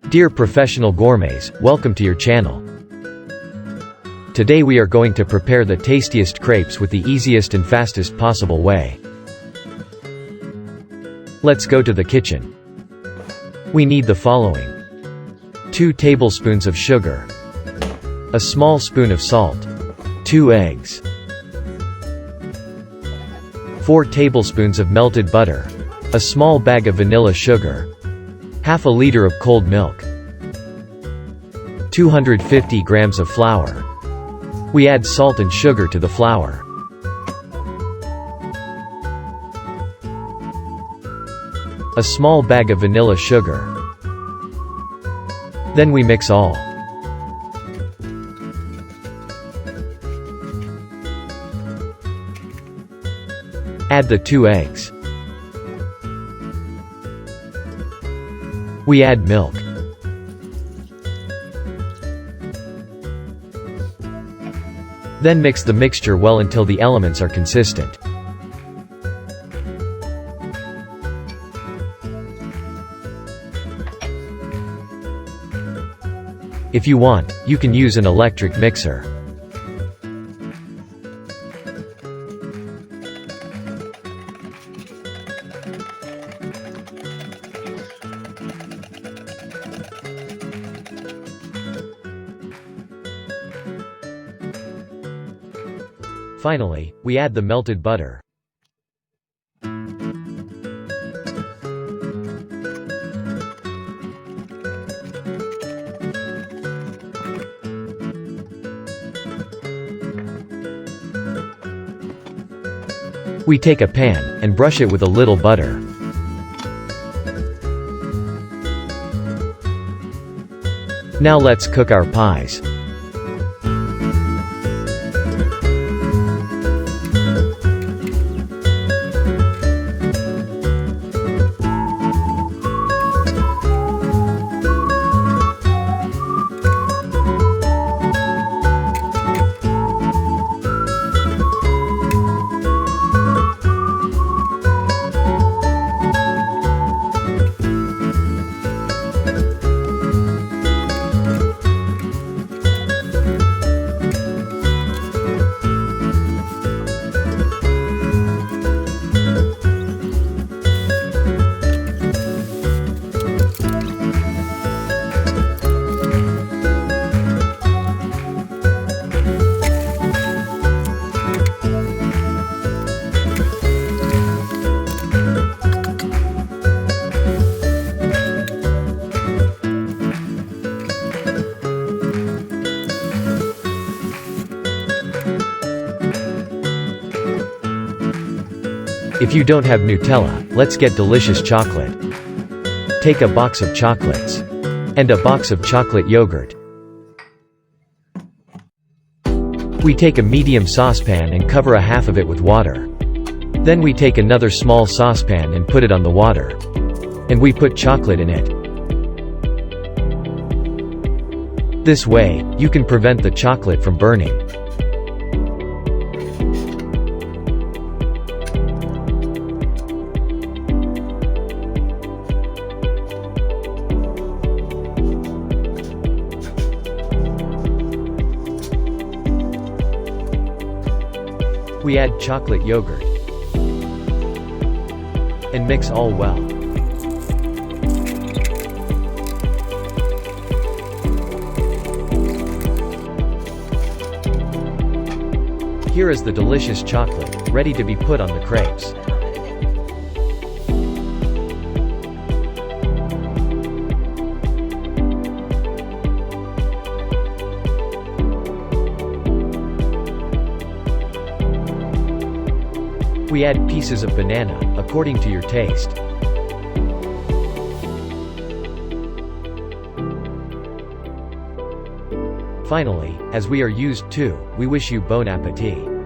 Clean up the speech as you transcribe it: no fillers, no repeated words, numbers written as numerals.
Dear professional gourmets, welcome to your channel. Today we are going to prepare the tastiest crepes with the easiest and fastest possible way. Let's go to the kitchen. We need the following: 2 tablespoons of sugar, a small spoon of salt, 2 eggs, 4 tablespoons of melted butter, a small bag of vanilla sugar, half a liter of cold milk, 250 grams of flour. We add salt and sugar to the flour. A small bag of vanilla sugar. Then we mix all. Add the 2 eggs. We add milk. Then mix the mixture well until the elements are consistent. If you want, you can use an electric mixer. Finally, we add the melted butter. We take a pan, and brush it with a little butter. Now let's cook our pies. If you don't have Nutella, let's get delicious chocolate. Take a box of chocolates. And a box of chocolate yogurt. We take a medium saucepan and cover a half of it with water. Then we take another small saucepan and put it on the water. And we put chocolate in it. This way, you can prevent the chocolate from burning. We add chocolate yogurt and mix all well. Here is the delicious chocolate, ready to be put on the crepes. We add pieces of banana, according to your taste. Finally, as we are used to, we wish you bon appétit.